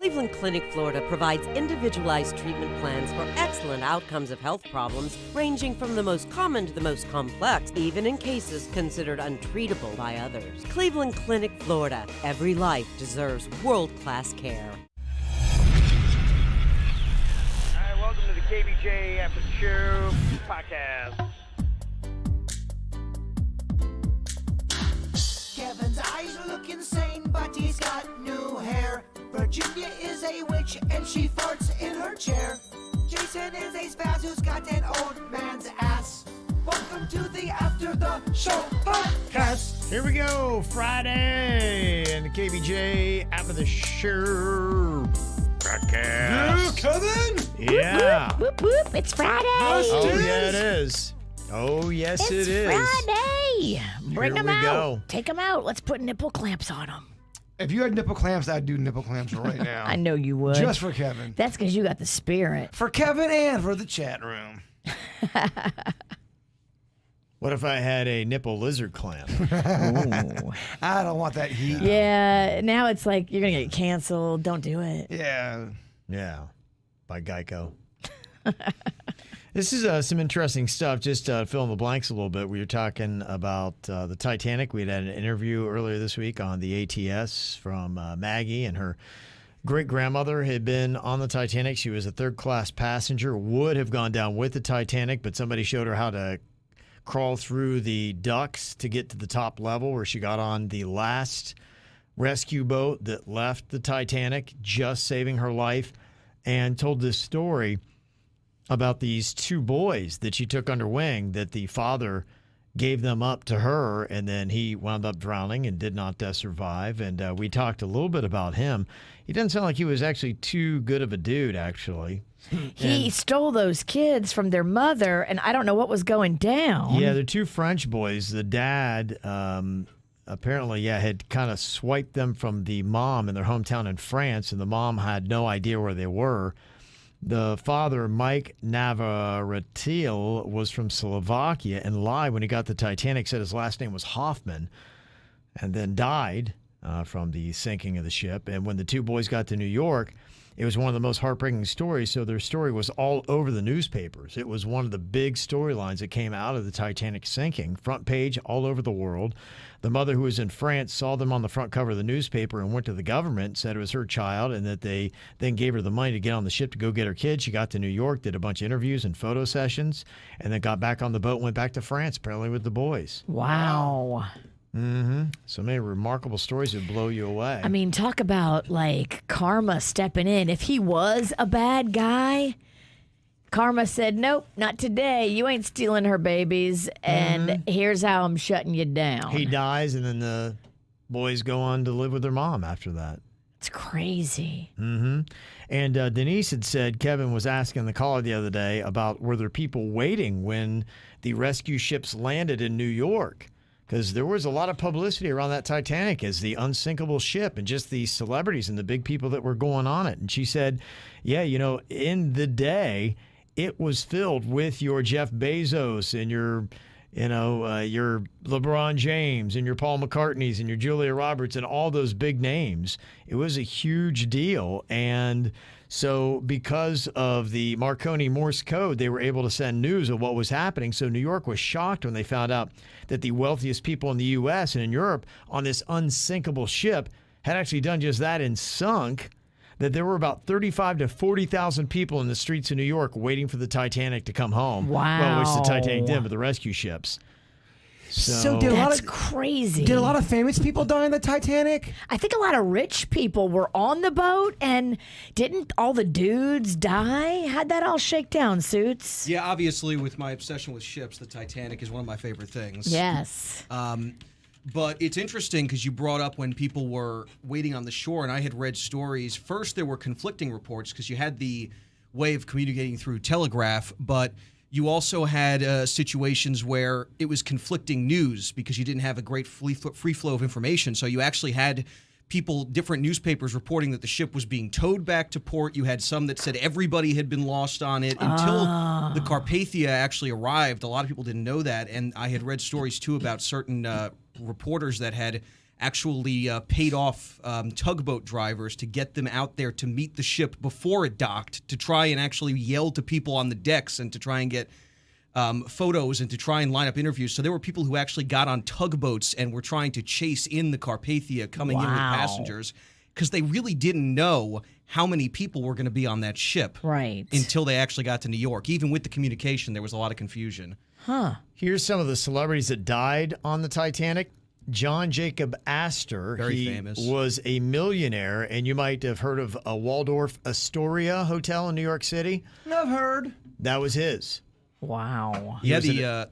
Cleveland Clinic, Florida provides individualized treatment plans for excellent outcomes of health problems ranging from the most common to the most complex, even in cases considered untreatable by others. Cleveland Clinic, Florida. Every life deserves world-class care. All right, welcome to the KVJ ATS Podcast. Kevin's eyes look insane, but he's got new hair. Virginia is a witch, and she farts in her chair. Jason is a spaz who's got an old man's ass. Welcome to the After the Show Podcast. Here we go, Friday, and the KVJ After the Show Podcast. Kevin? Yeah. Whoop, whoop, it's Friday. Oh, yeah, it is. Oh, yes, it is. It's Friday. Bring Here them we out. go. Take them out. Let's put nipple clamps on them. If you had nipple clamps, I'd do nipple clamps right now. I know you would. Just for Kevin. That's because you got the spirit. For Kevin and for the chat room. What if I had a nipple lizard clamp? Ooh. I don't want that heat. Yeah, now it's like you're going to get canceled. Don't do it. Yeah. Yeah, by Geico. This is some interesting stuff. Just fill in the blanks a little bit. We were talking about the Titanic. We had an interview earlier this week on the ATS from Maggie, and her great-grandmother had been on the Titanic. She was a third-class passenger, would have gone down with the Titanic, but somebody showed her how to crawl through the ducts to get to the top level, where she got on the last rescue boat that left the Titanic, just saving her life, and told this story about these two boys that she took under wing, that the father gave them up to her, and then he wound up drowning and did not survive. And we talked a little bit about him. He doesn't sound like he was actually too good of a dude, actually. He stole those kids from their mother, and I don't know what was going down. Yeah, they're two French boys. The dad apparently, had kind of swiped them from the mom in their hometown in France, and the mom had no idea where they were. The father, Mike Navratil, was from Slovakia and lied when he got the Titanic, said his last name was Hoffman, and then died from the sinking of the ship. And when the two boys got to New York, it was one of the most heartbreaking stories, so their story was all over the newspapers. It was one of the big storylines that came out of the Titanic sinking, front page all over the world. The mother, who was in France, saw them on the front cover of the newspaper and went to the government, said it was her child, and that they then gave her the money to get on the ship to go get her kid. She got to New York, did a bunch of interviews and photo sessions, and then got back on the boat and went back to France, apparently with the boys. Wow. Mm-hmm. So many remarkable stories that blow you away. I mean, talk about, like, karma stepping in. If he was a bad guy, karma said, nope, not today. You ain't stealing her babies, and here's how I'm shutting you down. He dies, and then the boys go on to live with their mom after that. It's crazy. Mm-hmm. And Denise had said, Kevin was asking the caller the other day about were there people waiting when the rescue ships landed in New York? Because there was a lot of publicity around that Titanic as the unsinkable ship and just the celebrities and the big people that were going on it. And she said, yeah, in the day, it was filled with your Jeff Bezos and your LeBron James and your Paul McCartneys and your Julia Roberts and all those big names. It was a huge deal. And so because of the Marconi Morse code, they were able to send news of what was happening. So New York was shocked when they found out that the wealthiest people in the U.S. and in Europe on this unsinkable ship had actually done just that and sunk, that there were about 35 to 40,000 people in the streets of New York waiting for the Titanic to come home. Wow. Well, which the Titanic did, but the rescue ships. So did That's crazy. Did a lot of famous people die in the Titanic? I think a lot of rich people were on the boat, and didn't all the dudes die? How'd that all shake down, Suits? Yeah, obviously, with my obsession with ships, the Titanic is one of my favorite things. Yes. But it's interesting because you brought up when people were waiting on the shore, and I had read stories. First, there were conflicting reports because you had the way of communicating through telegraph, but you also had situations where it was conflicting news because you didn't have a great free flow of information. So you actually had people, different newspapers reporting that the ship was being towed back to port. You had some that said everybody had been lost on it until the Carpathia actually arrived. A lot of people didn't know that. And I had read stories, too, about certain reporters that had actually paid off tugboat drivers to get them out there to meet the ship before it docked, to try and actually yell to people on the decks and to try and get photos and to try and line up interviews. So there were people who actually got on tugboats and were trying to chase in the Carpathia coming in with passengers because they really didn't know how many people were going to be on that ship until they actually got to New York. Even with the communication, there was a lot of confusion. Here's some of the celebrities that died on the Titanic. John Jacob Astor. Very famous. Was a millionaire, and you might have heard of a Waldorf Astoria Hotel in New York City. I've heard. That was his. Wow. Yeah,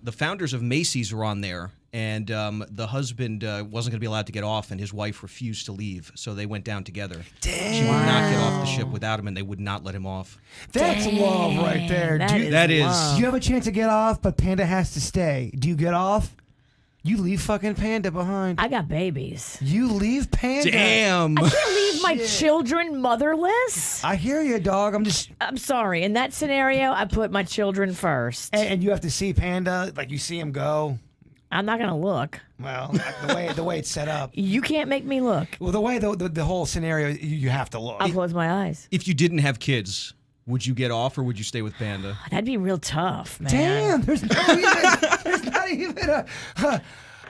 the founders of Macy's were on there, and the husband wasn't going to be allowed to get off, and his wife refused to leave, so they went down together. Damn. She would not get off the ship without him, and they would not let him off. That's love right there. That is. You have a chance to get off, but Panda has to stay. Do you get off? You leave fucking Panda behind. I got babies. You leave Panda. Damn. I can't leave my children motherless. I hear you, dog. I'm sorry. In that scenario, I put my children first. And you have to see Panda, like you see him go. I'm not going to look. Well, the way it's set up. You can't make me look. Well, the way the whole siterio, you have to look. I'll close my eyes. If you didn't have kids, would you get off or would you stay with Panda? That'd be real tough, man. Damn, there's not even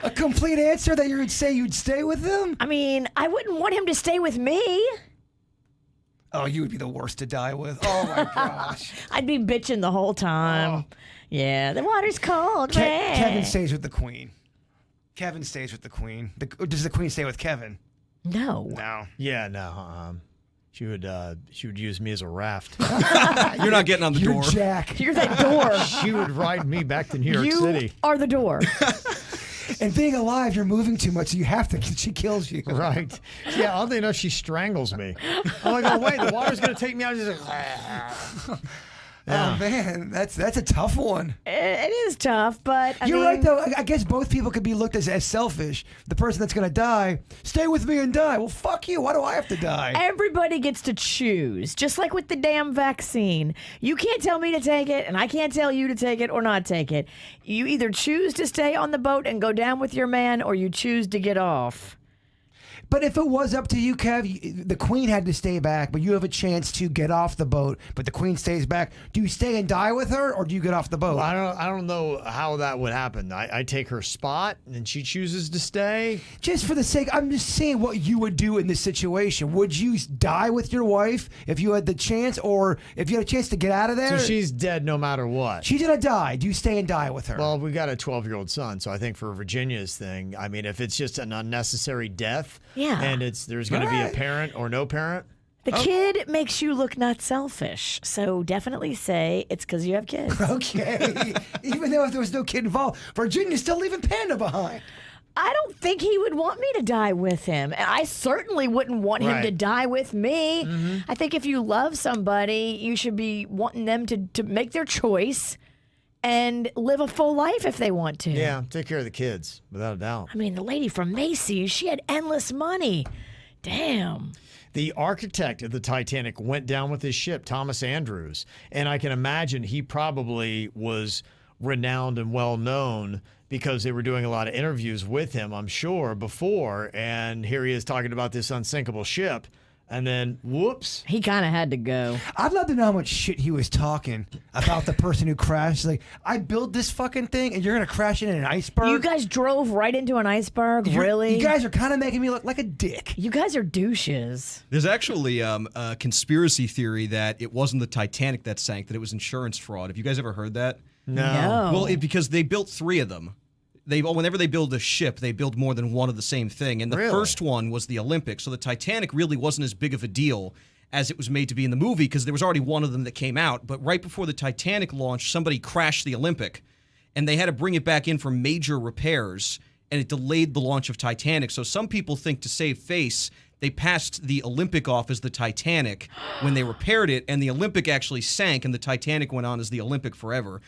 a complete answer that you would say you'd stay with them? I mean, I wouldn't want him to stay with me. Oh, you would be the worst to die with. Oh, my gosh. I'd be bitching the whole time. Oh. Yeah, the water's cold, man. Kevin stays with the queen. Kevin stays with the queen. Does the queen stay with Kevin? No. No. Yeah, no. She would use me as a raft. You're not getting on the You're door. Jack. You're that door. She would ride me back to New York You City. are the door. And being alive, you're moving too much, so you have to. She kills you. Right. Yeah, all they know, she strangles me. I'm like, oh, wait, the water's going to take me out. She's like, Oh, man, that's a tough one. It is tough, but You're right, though. I guess both people could be looked as selfish. The person that's going to die, stay with me and die. Well, fuck you. Why do I have to die? everybody gets to choose, just like with the damn vaccine. You can't tell me to take it, and I can't tell you to take it or not take it. You either choose to stay on the boat and go down with your man, or you choose to get off. But if it was up to you, Kev, the queen had to stay back, but you have a chance to get off the boat, but the queen stays back. Do you stay and die with her, or do you get off the boat? well, I don't know how that would happen. I take her spot, and she chooses to stay. Just for the sake, I'm just saying what you would do in this situation. Would you die with your wife if you had the chance, or if you had a chance to get out of there? So she's dead no matter what. She's going to die. Do you stay and die with her? Well, we got a 12-year-old son, so I think for Virginia's thing, I mean, if it's just an unnecessary death, Yeah. and there's going to be a parent or no parent. The kid makes you look not selfish, so definitely say it's because you have kids. Okay. Even though if there was no kid involved, Virginia's still leaving Panda behind. I don't think he would want me to die with him. And I certainly wouldn't want him to Right. die with me. I think if you love somebody, you should be wanting them to make their choice and live a full life if they want to. Yeah, take care of the kids, without a doubt. I mean, the lady from Macy's, she had endless money. Damn. The architect of the Titanic went down with his ship, Thomas Andrews, and I can imagine he probably was renowned and well known because they were doing a lot of interviews with him, I'm sure, before, and here he is talking about this unsinkable ship, and then whoops. He kind of had to go. I'd love to know how much shit he was talking about the person who crashed. Like, I built this fucking thing, and you're going to crash it in an iceberg? You guys drove right into an iceberg? Really? You guys are kind of making me look like a dick. You guys are douches. There's actually a conspiracy theory that it wasn't the Titanic that sank, that it was insurance fraud. Have you guys ever heard that? No. Well, because they built 3 of them. Whenever they build a ship, they build more than one of the same thing. And the Really? first one was the Olympic. So the Titanic really wasn't as big of a deal as it was made to be in the movie because there was already one of them that came out. But right before the Titanic launched, somebody crashed the Olympic. And they had to bring it back in for major repairs. And it delayed the launch of Titanic. So some people think to save face, they passed the Olympic off as the Titanic when they repaired it. And the Olympic actually sank and the Titanic went on as the Olympic forever.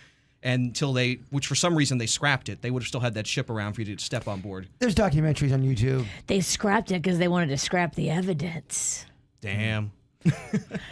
Until which for some reason they scrapped it. They would have still had that ship around for you to step on board. There's documentaries on YouTube. They scrapped it because they wanted to scrap the evidence. Damn.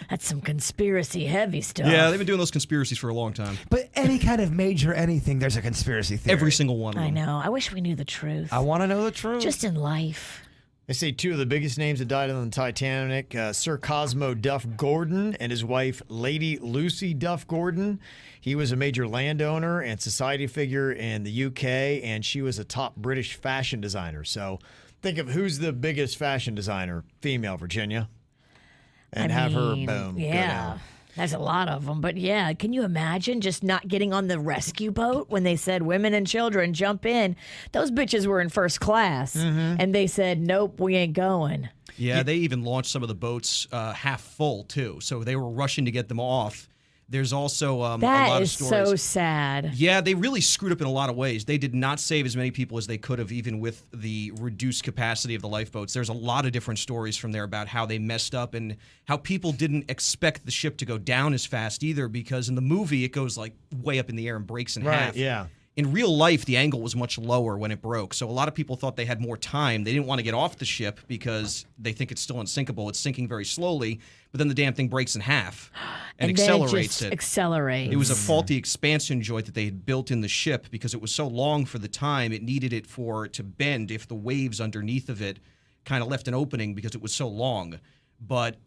That's some conspiracy heavy stuff. Yeah, they've been doing those conspiracies for a long time. But any kind of major anything, there's a conspiracy theory. Every single one of them. I know. I wish we knew the truth. I want to know the truth. Just in life. They say two of the biggest names that died on the Titanic, Sir Cosmo Duff Gordon and his wife, Lady Lucy Duff Gordon. He was a major landowner and society figure in the UK, and she was a top British fashion designer. So think of who's the biggest fashion designer, female, Virginia, and have her, boom, go Yeah. down. There's a lot of them. But yeah, can you imagine just not getting on the rescue boat when they said women and children jump in? Those bitches were in first class. And they said, nope, we ain't going. Yeah, they even launched some of the boats half full, too. So they were rushing to get them off. There's also a lot That of is stories. so sad. Yeah, they really screwed up in a lot of ways. They did not save as many people as they could have, even with the reduced capacity of the lifeboats. There's a lot of different stories from there about how they messed up and how people didn't expect the ship to go down as fast either, because in the movie it goes like way up in the air and breaks in half. Yeah. In real life, the angle was much lower when it broke, so a lot of people thought they had more time. They didn't want to get off the ship because they think it's still unsinkable. It's sinking very slowly, but then the damn thing breaks in half and then accelerates it. it. Accelerates. It was a faulty expansion joint that they had built in the ship because it was so long for the time. It needed it to bend if the waves underneath of it kind of left an opening because it was so long. But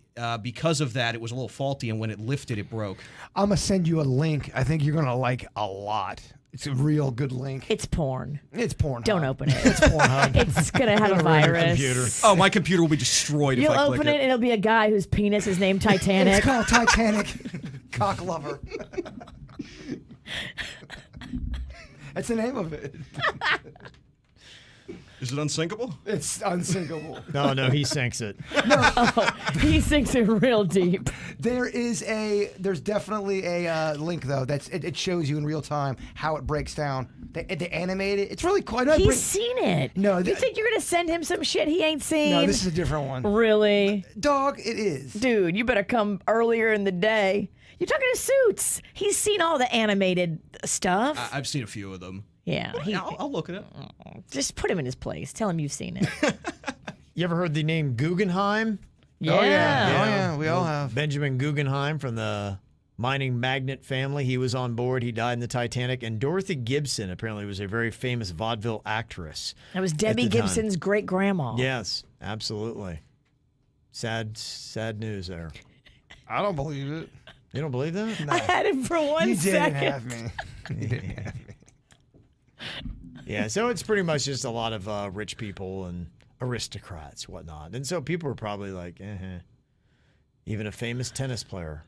because of that, it was a little faulty, and when it lifted, it broke. I'm going to send you a link I think you're going to like a lot. It's a real good link. It's porn. It's porn. Don't open it. It's Pornhub. It's going to have a ruin your virus. computer. Oh, my computer will be destroyed You'll if I open click it and it'll be a guy whose penis is named Titanic. It's called Titanic Cock Lover. That's the name of it. Is it unsinkable? It's unsinkable. No, he sinks it. He sinks it real deep. There's definitely a link though it shows you in real time how it breaks down. They animate it. It's really cool. He's seen it. No, you think you're gonna send him some shit he ain't seen? No, this is a different one. Really, Dog, it is. dude. You better come earlier in the day. You're talking to Suits. He's seen all the animated stuff. I've seen a few of them. Yeah, I'll look at it. just put him in his place. Tell him you've seen it. You ever heard the name Guggenheim? Yeah. Oh yeah, we all have. Benjamin Guggenheim from the mining magnate family. He was on board. He died in the Titanic. And Dorothy Gibson apparently was a very famous vaudeville actress. That was Debbie at the time. Gibson's great grandma. Yes, absolutely. Sad news there. I don't believe it. You don't believe that? I had him for one You second. didn't have me. You didn't have me. Yeah, so it's pretty much just a lot of rich people and aristocrats, whatnot. And so people were probably like, even a famous tennis player.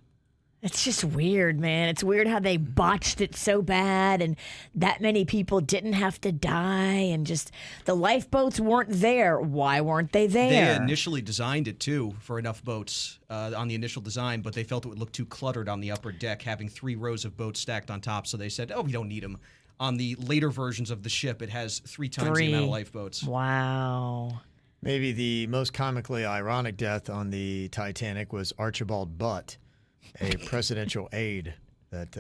It's just weird, man. It's weird how they botched it so bad and that many people didn't have to die and just the lifeboats weren't there. Why weren't they there? They initially designed it, too, for enough boats on the initial design, but they felt it would look too cluttered on the upper deck, having 3 rows of boats stacked on top. So they said, we don't need them. On the later versions of the ship, it has 3 times the amount of lifeboats. Wow. Maybe the most comically ironic death on the Titanic was Archibald Butt, a presidential aide that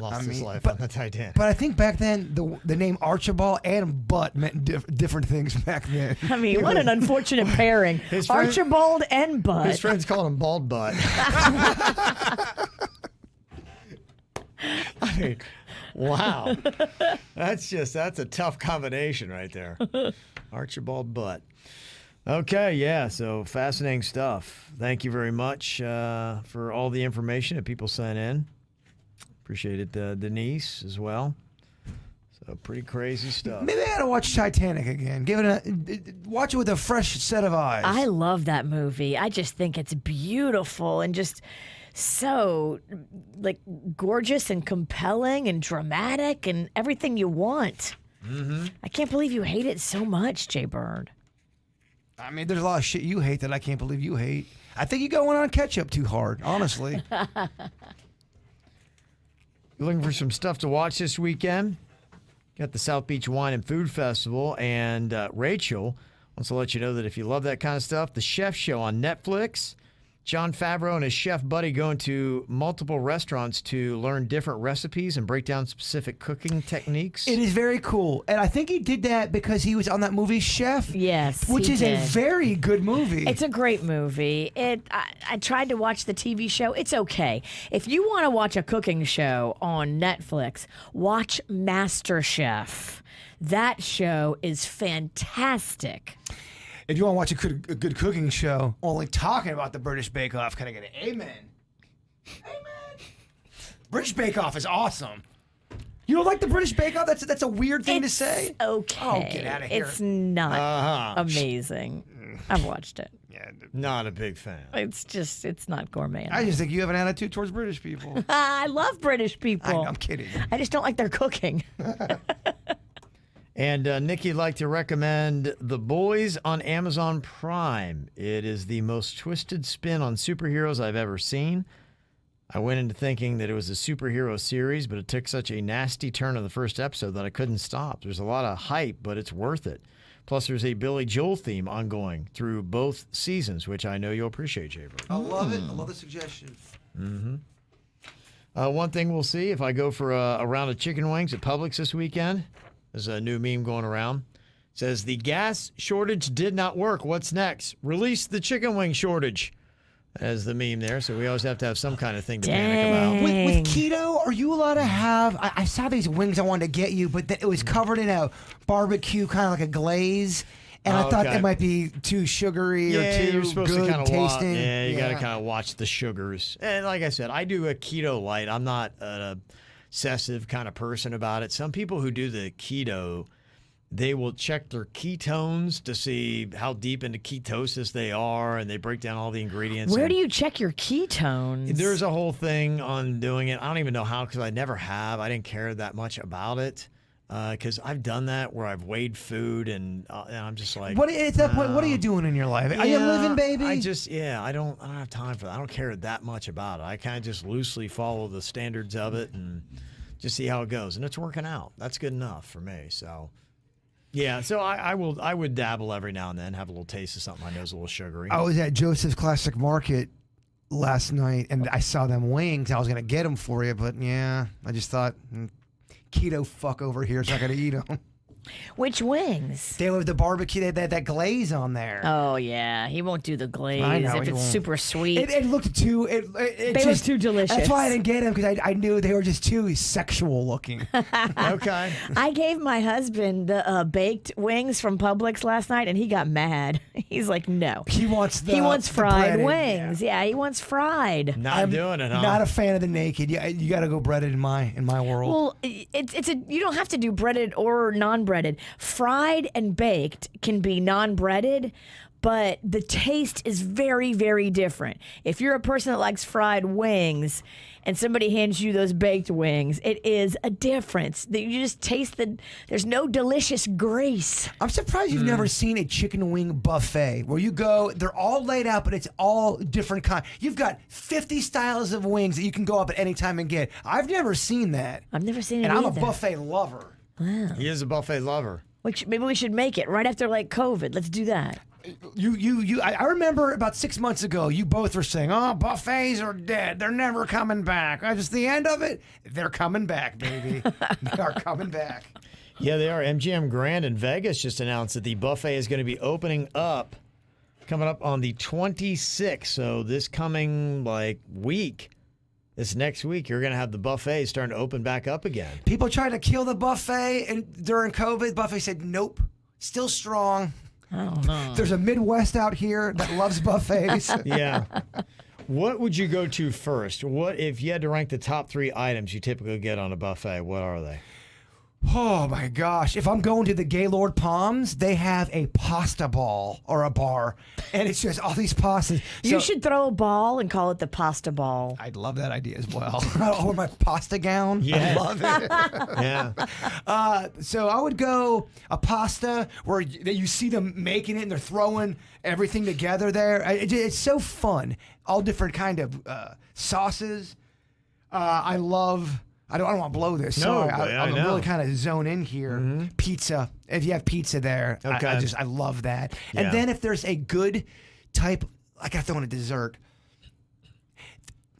lost his life on the Titanic. But I think back then the name Archibald and Butt meant different things back then. I mean, what an unfortunate pairing. His friend- Archibald and Bud. His friends called him Bald Butt. I mean, wow. That's a tough combination right there. Archibald Butt. Okay, yeah, so fascinating stuff. Thank you very much for all the information that people sent in. Appreciate it, Denise, as well. So pretty crazy stuff. Maybe I gotta watch Titanic again. Watch it with a fresh set of eyes. I love that movie. I just think it's beautiful and just so like gorgeous and compelling and dramatic and everything you want. Mm-hmm. I can't believe you hate it so much, Jay Bird. I mean, there's a lot of shit you hate that I can't believe you hate. I think you're going on ketchup too hard, honestly. You're looking for some stuff to watch this weekend? Got the South Beach Wine and Food Festival, and Rachel wants to let you know that if you love that kind of stuff, The Chef Show on Netflix Jon Favreau and his chef buddy go into multiple restaurants to learn different recipes and break down specific cooking techniques. It is very cool. And I think he did that because he was on that movie Chef. Yes, Which he is did. a very good movie. It's a great movie. I tried to watch the TV show. It's okay. If you want to watch a cooking show on Netflix, watch MasterChef. That show is fantastic. If you want to watch a good cooking show, only talking about the British Bake Off, can I get an amen? Amen. British Bake Off is awesome. You don't like the British Bake Off? That's a weird thing to say. Okay. Oh, get outta here. It's not amazing. I've watched it. Yeah, Not a big fan. It's not gourmet. I just think you have an attitude towards British people. I love British people. I'm kidding. I just don't like their cooking. And Nikki'd like to recommend The Boys on Amazon Prime. It is the most twisted spin on superheroes I've ever seen. I went into thinking that it was a superhero series, but it took such a nasty turn in the first episode that I couldn't stop. There's a lot of hype, but it's worth it. Plus, there's a Billy Joel theme ongoing through both seasons, which I know you'll appreciate, Jaber. I love it. I love the suggestion. One thing we'll see if I go for a round of chicken wings at Publix this weekend. There's a new meme going around. It says, the gas shortage did not work. What's next? Release the chicken wing shortage. As the meme there. So we always have to have some kind of thing to panic about. With keto, are you allowed to have... I saw these wings I wanted to get you, but it was covered in a barbecue, kind of like a glaze. And I thought okay. it might be too sugary or too you're supposed good to kind of tasting. you got to kind of watch the sugars. And like I said, I do a keto light. I'm not an obsessive kind of person about it. Some people who do the keto, they will check their ketones to see how deep into ketosis they are, and they break down all the ingredients. Where and do you check your ketones? There's a whole thing on doing it. I don't even know how because I never have. I didn't care that much about it because I've done that where I've weighed food and I'm just like. What at that point? What are you doing in your life? Are you living, baby? I don't have time for that. I don't care that much about it. I kind of just loosely follow the standards of it and just see how it goes, and it's working out. That's good enough for me. So. Yeah, so I would dabble every now and then, have a little taste of something I know is a little sugary. I was at Joseph's Classic Market last night, and I saw them wings. I was going to get them for you, but yeah, I just thought, keto fuck over here is not going to eat them. Which wings? They were the barbecue, they had that glaze on there. Oh, yeah. He won't do the glaze I know, if he it's won't. super sweet. It looked too... They look too delicious. That's why I didn't get them, because I knew they were just too sexual looking. Okay. I gave my husband the baked wings from Publix last night, and he got mad. He's like, no. He wants fried breaded, wings. Yeah, he wants fried. Not doing it, huh? Not a fan of the naked. You got to go breaded in my world. Well, you don't have to do breaded or non-breaded. Fried and baked can be non-breaded, but the taste is very, very different. If you're a person that likes fried wings and somebody hands you those baked wings, it is a difference. You just taste there's no delicious grease. I'm surprised you've never seen a chicken wing buffet where you go, they're all laid out, but it's all different kind. You've got 50 styles of wings that you can go up at any time and get. I've never seen that. I've never seen it And I'm either. a buffet lover. He is a buffet lover. Maybe we should make it right after like COVID. Let's do that. I remember about 6 months ago, you both were saying, "Oh, buffets are dead. They're never coming back." Just the end of it. They're coming back, baby. They are coming back. Yeah, they are. MGM Grand in Vegas just announced that the buffet is going to be opening up, coming up on the 26th. So this coming week. This next week, you're going to have the buffet starting to open back up again. People tried to kill the buffet and during COVID. Buffet said, "Nope, still strong." Oh. There's a Midwest out here that loves buffets. Yeah. What would you go to first? What if you had to rank the top 3 items you typically get on a buffet? What are they? Oh my gosh. If I'm going to the Gaylord Palms, they have a pasta ball or a bar, and it's just all these pastas. You should throw a ball and call it the pasta ball. I'd love that idea as well. Or my pasta gown. Yeah. I love it. Yeah. So I would go a pasta where you see them making it and they're throwing everything together there. It's so fun. All different kind of sauces. I love... I don't want to blow this. No, So I'm know. really kind of zone in here. Mm-hmm. Pizza. If you have pizza there, Okay. I love that. Yeah. And then if there's a good type, I got to throw in a dessert.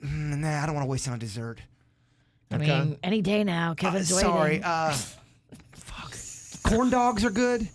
Nah, I don't want to waste it on dessert. I mean, any day now. Kevin's sorry. waiting. Fuck. Corn dogs are good.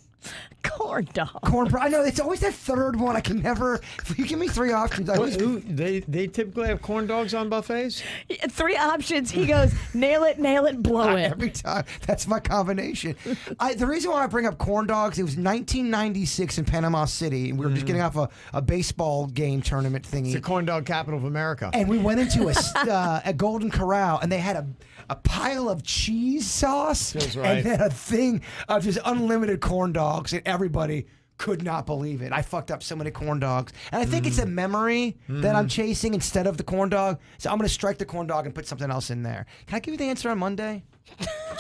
Corn dog. Corn. I know it's always that third one. I can never. If you give me 3 options, I always. They typically have corn dogs on buffets? 3 options. He goes, nail it, blow it. Every time. That's my combination. The reason why I bring up corn dogs, it was 1996 in Panama City, and we were just getting off a baseball game tournament thingy. It's the corn dog capital of America. And we went into a Golden Corral, and they had a pile of cheese sauce Feels right. and then a thing of just unlimited corn dogs, and everybody could not believe it. I fucked up so many corn dogs. And I think it's a memory that I'm chasing instead of the corn dog. So I'm going to strike the corn dog and put something else in there. Can I give you the answer on Monday?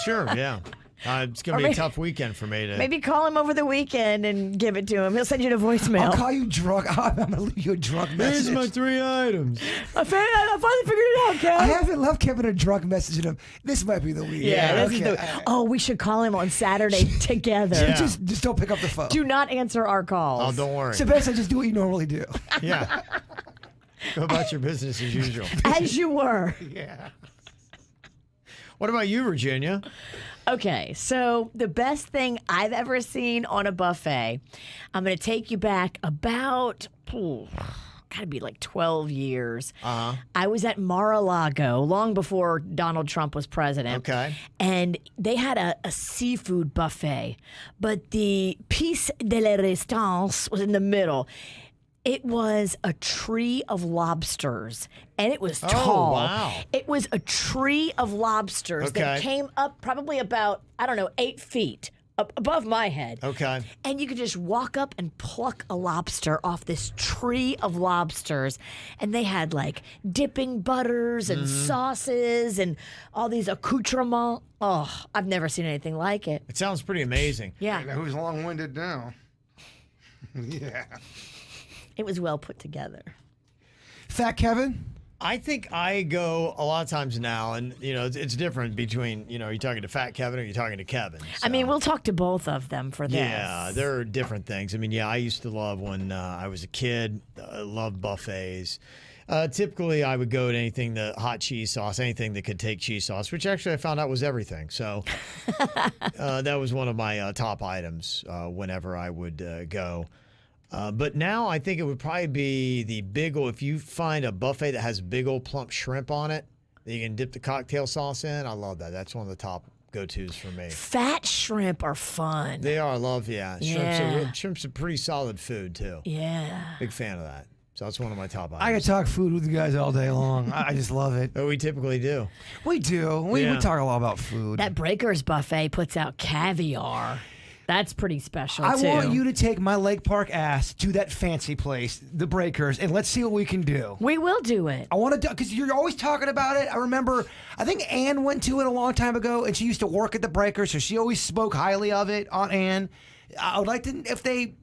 Sure, yeah. It's going to be a tough weekend for me to... Maybe call him over the weekend and give it to him. He'll send you a voicemail. I'll call you drunk. I'm going to leave you a drunk message. Here's my 3 items. I finally figured it out, Kev. I haven't left Kevin a drunk message. Him. This might be the week. This is oh, we should call him on Saturday together. Yeah. Just don't pick up the phone. Do not answer our calls. Oh, don't worry. Sebastian, just do what you normally do. Yeah. Go about your business as usual. As you were. Yeah. What about you, Virginia? Okay, so the best thing I've ever seen on a buffet, I'm going to take you back about, gotta be like 12 years. I was at Mar-a-Lago long before Donald Trump was president. Okay. And they had a seafood buffet, but the piece de la résistance was in the middle. It was a tree of lobsters, and it was tall. Oh, wow. It was a tree of lobsters that came up probably about, 8 feet above my head. Okay. And you could just walk up and pluck a lobster off this tree of lobsters. And they had like dipping butters and sauces and all these accoutrements. Oh, I've never seen anything like it. It sounds pretty amazing. Yeah. Who's long-winded now? Yeah. It was well put together. Fat Kevin? I think I go a lot of times now, and, it's different between, are you talking to Fat Kevin or are you talking to Kevin? I mean, we'll talk to both of them for this. Yeah, there are different things. I mean, I used to love when I was a kid, I loved buffets. Typically, I would go to anything, the hot cheese sauce, anything that could take cheese sauce, which actually I found out was everything. So that was one of my top items whenever I would go. But now I think it would probably be the big old, if you find a buffet that has big old plump shrimp on it, that you can dip the cocktail sauce in. I love that. That's one of the top go-tos for me. Fat shrimp are fun. They are. I love, Shrimp's a pretty solid food, too. Yeah. Big fan of that. So that's one of my top items. I could talk food with you guys all day long. I just love it. Oh, we typically do. We do. We talk a lot about food. That Breakers buffet puts out caviar. That's pretty special, too. I want you to take my Lake Park ass to that fancy place, the Breakers, and let's see what we can do. We will do it. I want to, because you're always talking about it. I remember, I think Ann went to it a long time ago, and she used to work at the Breakers, so she always spoke highly of it, Aunt Ann. I would like to, if they,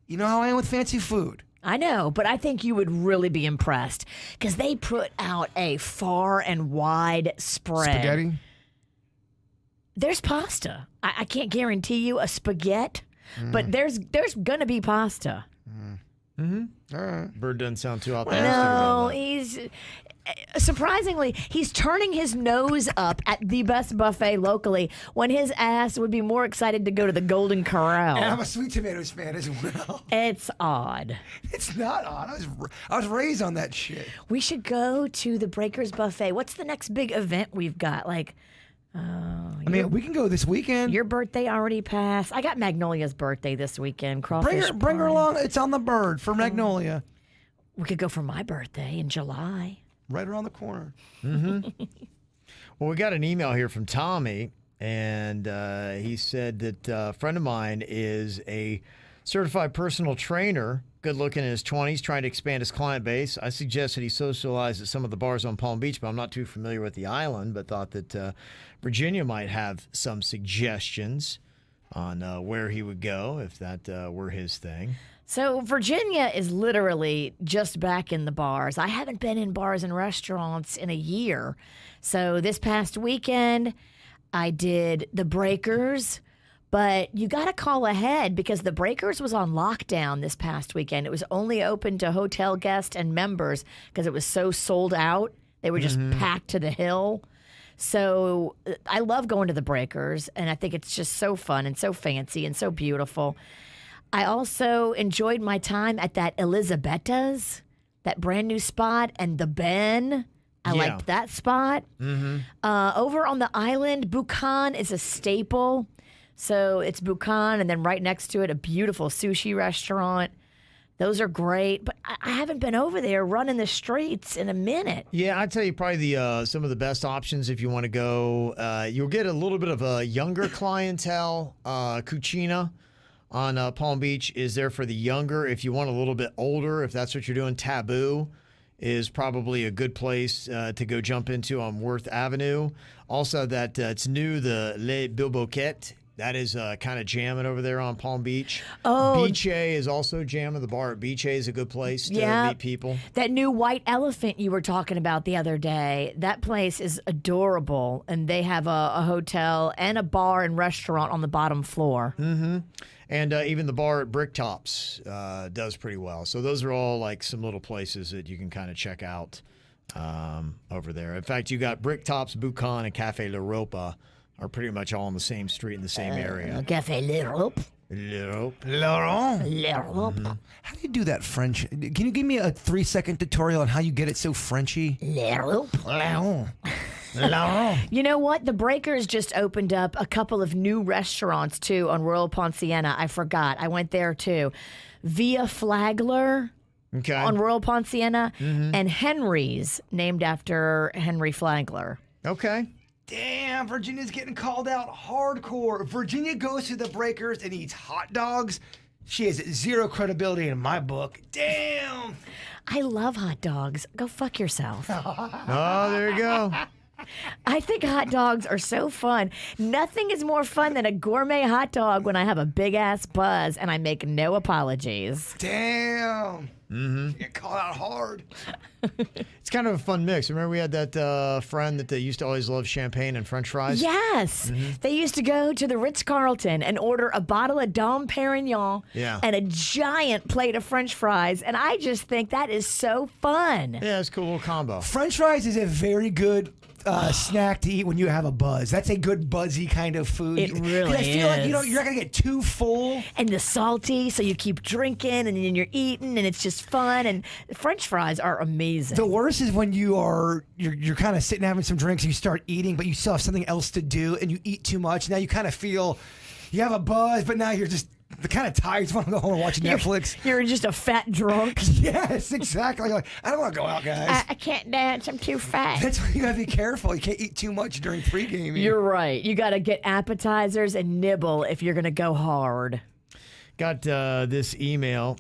you know how I am with fancy food. I know, but I think you would really be impressed, because they put out a far and wide spread. Spaghetti? There's pasta. I can't guarantee you a spaghetti, but there's going to be pasta. All right. Bird doesn't sound too optimistic No, about that. he's surprisingly, he's turning his nose up at the best buffet locally when his ass would be more excited to go to the Golden Corral. And I'm a Sweet Tomatoes fan as well. It's odd. It's not odd. I was raised on that shit. We should go to the Breakers buffet. What's the next big event we've got? I mean, we can go this weekend. Your birthday already passed. I got Magnolia's birthday this weekend. Crawfish Bring her pie. along. It's on the bird for Magnolia. We could go for my birthday in July. Right around the corner. Well, we got an email here from Tommy, and he said that a friend of mine is a certified personal trainer, good looking in his 20s, trying to expand his client base. I suggested he socialize at some of the bars on Palm Beach, but I'm not too familiar with the island, but thought that Virginia might have some suggestions on where he would go if that were his thing. So Virginia is literally just back in the bars. I haven't been in bars and restaurants in a year. So this past weekend, I did the Breakers, but you got to call ahead because the Breakers was on lockdown this past weekend. It was only open to hotel guests and members because it was so sold out They were just packed to the hill. So I love going to the Breakers, and I think it's just so fun and so fancy and so beautiful. I also enjoyed my time at that Elisabetta's, that brand new spot, and the Ben. I liked that spot. Over on the island, Bukan is a staple. So it's Bukan, and then right next to it, a beautiful sushi restaurant. Those are great, but I haven't been over there running the streets in a minute. Yeah, I'd tell you probably some of the best options if you want to go. You'll get a little bit of a younger clientele. Cucina on Palm Beach is there for the younger. If you want a little bit older, if that's what you're doing, Taboo is probably a good place to go jump into on Worth Avenue. Also, that it's new, the Le Bilboquet. That is kind of jamming over there on Palm Beach. Oh. Beach A is also jamming. The bar at Beach A is a good place to meet people. That new White Elephant you were talking about the other day, that place is adorable. And they have a hotel and a bar and restaurant on the bottom floor. Mm-hmm. And even the bar at Bricktops does pretty well. So those are all like some little places that you can kind of check out over there. In fact, you got Bricktops, Bukan, and Cafe L'Europa are pretty much all on the same street in the same area. Cafe L'Europe. Laurent. L'Europe. How do you do that French? Can you give me a 3-second tutorial on how you get it so Frenchy? L'Europe. Laurent. Laurent. You know what? The Breakers just opened up a couple of new restaurants, too, on Royal Ponciana. I forgot. I went there, too. Via Flagler on Royal Ponciana and Henry's, named after Henry Flagler. Okay. Damn, Virginia's getting called out hardcore. Virginia goes to the Breakers and eats hot dogs. She has zero credibility in my book. Damn. I love hot dogs. Go fuck yourself. Oh, there you go. I think hot dogs are so fun. Nothing is more fun than a gourmet hot dog when I have a big-ass buzz and I make no apologies. Damn. Mm-hmm. Get called out hard. It's kind of a fun mix. Remember we had that friend that used to always love champagne and French fries? Yes. They used to go to the Ritz-Carlton and order a bottle of Dom Perignon and a giant plate of French fries. And I just think that is so fun. Yeah, it's a cool little combo. French fries is a very good snack to eat when you have a buzz. That's a good buzzy kind of food. It really I feel like is. you're not gonna get too full. And the salty, so you keep drinking and then you're eating and it's just fun. And French fries are amazing. The worst is when you're kind of sitting having some drinks and you start eating, but you still have something else to do and you eat too much. Now you kind of feel you have a buzz, but now you're just kind of tired. You just want to go home and watch Netflix. You're just a fat drunk. Yes, exactly. Like, I don't want to go out, guys. I can't dance. I'm too fat. That's why you got to be careful. You can't eat too much during pregame. You're right. You got to get appetizers and nibble if you're going to go hard. Got this email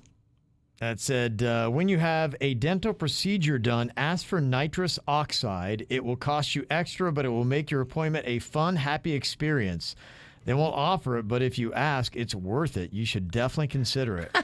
that said, when you have a dental procedure done, ask for nitrous oxide. It will cost you extra, but it will make your appointment a fun, happy experience. They won't offer it, but if you ask, it's worth it. You should definitely consider it.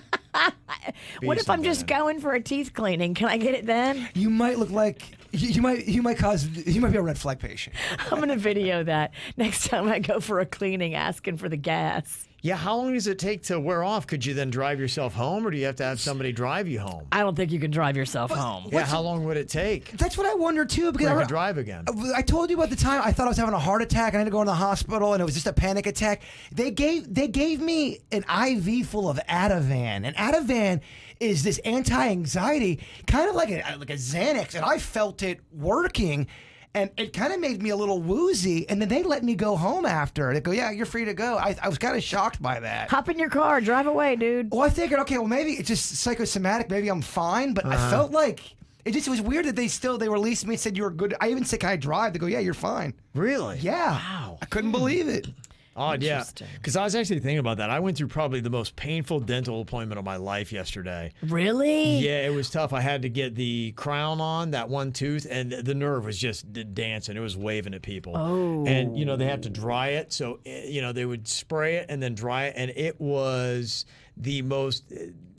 What if I'm just going for a teeth cleaning? Can I get it then? You might look like you might be a red flag patient. I'm gonna video that next time I go for a cleaning, asking for the gas. Yeah, how long does it take to wear off? Could you then drive yourself home, or do you have to have somebody drive you home? I don't think you can drive yourself home. Yeah, how long would it take? That's what I wonder too. Because I could drive again. I told you about the time I thought I was having a heart attack. I had to go in the hospital, and it was just a panic attack. They gave me an IV full of Ativan, and Ativan is this anti-anxiety, kind of like a Xanax, and I felt it working. And it kind of made me a little woozy. And then they let me go home after. They go, yeah, you're free to go. I was kind of shocked by that. Hop in your car, drive away, dude. Well, I figured, okay, well, maybe it's just psychosomatic. Maybe I'm fine. But I felt like it was weird that they released me and said you were good. I even said, can I drive? They go, yeah, you're fine. Really? Yeah. Wow. I couldn't believe it. Odd, yeah. Because I was actually thinking about that. I went through probably the most painful dental appointment of my life yesterday. Really? Yeah, it was tough. I had to get the crown on, that one tooth, and the nerve was just dancing. It was waving at people. Oh. And, they have to dry it. So, they would spray it and then dry it. And it was the most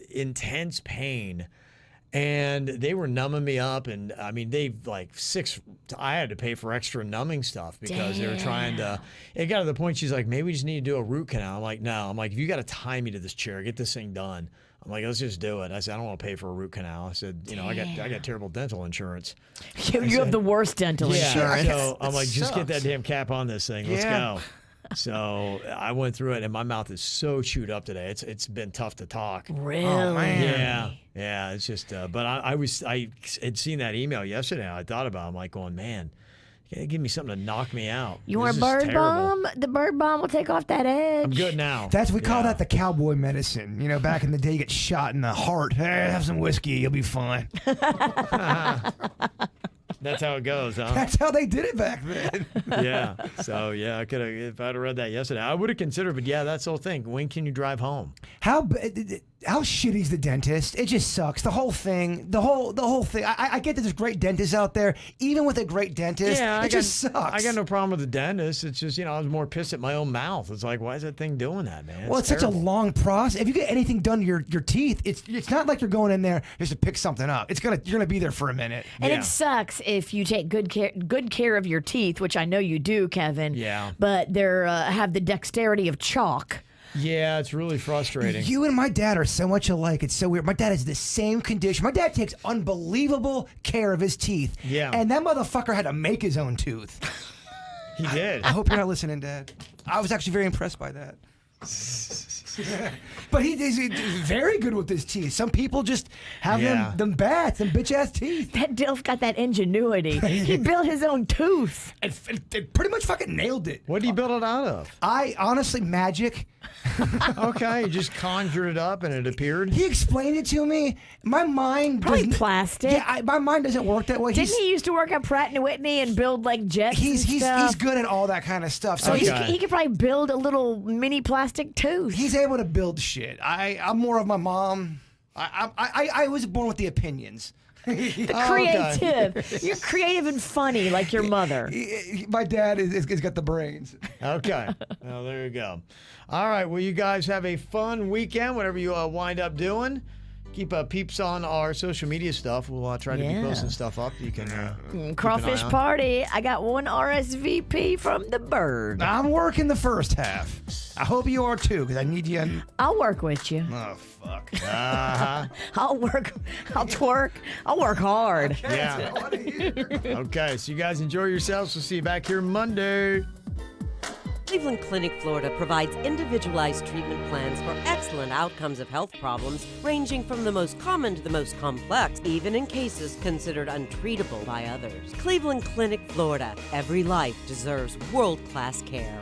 intense pain. And they were numbing me up, and I mean, I had to pay for extra numbing stuff because they were trying to. It got to the point she's like, maybe we just need to do a root canal. I'm like, no. I'm like, if you got to tie me to this chair, get this thing done. I'm like, let's just do it. I said, I don't want to pay for a root canal. I said, I got terrible dental insurance. You have the worst dental insurance. So I'm like, just get that damn cap on this thing. Let's go. So I went through it, and my mouth is so chewed up today. It's been tough to talk. Really? Oh, man. Yeah. It's just, but I had seen that email yesterday. And I thought about it. I'm like, going, man, give me something to knock me out. You want a bird bomb? The bird bomb will take off that edge. I'm good now. We call that the cowboy medicine. Back in the day, you get shot in the heart. Hey, have some whiskey, you'll be fine. That's how it goes, huh? That's how they did it back then. Yeah. So I could have. If I'd have read that yesterday, I would have considered. But yeah, that's the whole thing. When can you drive home? How shitty's the dentist? It just sucks. The whole thing. The whole thing. I get that there's great dentists out there. Even with a great dentist, it just sucks. I got no problem with the dentist. It's just I was more pissed at my own mouth. It's like, why is that thing doing that, man? Well, it's such a long process. If you get anything done to your teeth, it's not like you're going in there just to pick something up. You're gonna be there for a minute. And it sucks if you take good care of your teeth, which I know you do, Kevin. Yeah. But they're have the dexterity of chalk. Yeah, it's really frustrating. You and my dad are so much alike. It's so weird. My dad has the same condition. My dad takes unbelievable care of his teeth. Yeah. And that motherfucker had to make his own tooth. He did. I hope you're not listening, Dad. I was actually very impressed by that. But he's very good with his teeth. Some people just have them bad, some bitch-ass teeth. That Dilf got that ingenuity. He built his own tooth. And pretty much fucking nailed it. What did he build it out of? I honestly, magic. Okay, you just conjured it up and it appeared. He explained it to me. My mind Probably plastic. Yeah, my mind doesn't work that way. Didn't he used to work at Pratt & Whitney and build like jets and stuff? He's good at all that kind of stuff. So So he could probably build a little mini plastic tooth. he's able to build shit. I'm more of my mom. I was born with the opinions. Creative. You're creative and funny like your mother. My dad is got the brains. Okay. Well, there you go. All right. Well, you guys have a fun weekend, whatever you wind up doing. Keep peeps on our social media stuff. We'll try to be posting stuff up. You can Crawfish party. I got one RSVP from the bird. I'm working the first half. I hope you are too, because I need you. I'll work with you. Oh fuck. I'll work. I'll twerk. I'll work hard. Yeah. Okay. So you guys enjoy yourselves. We'll see you back here Monday. Cleveland Clinic, Florida provides individualized treatment plans for excellent outcomes of health problems ranging from the most common to the most complex, even in cases considered untreatable by others. Cleveland Clinic, Florida. Every life deserves world-class care.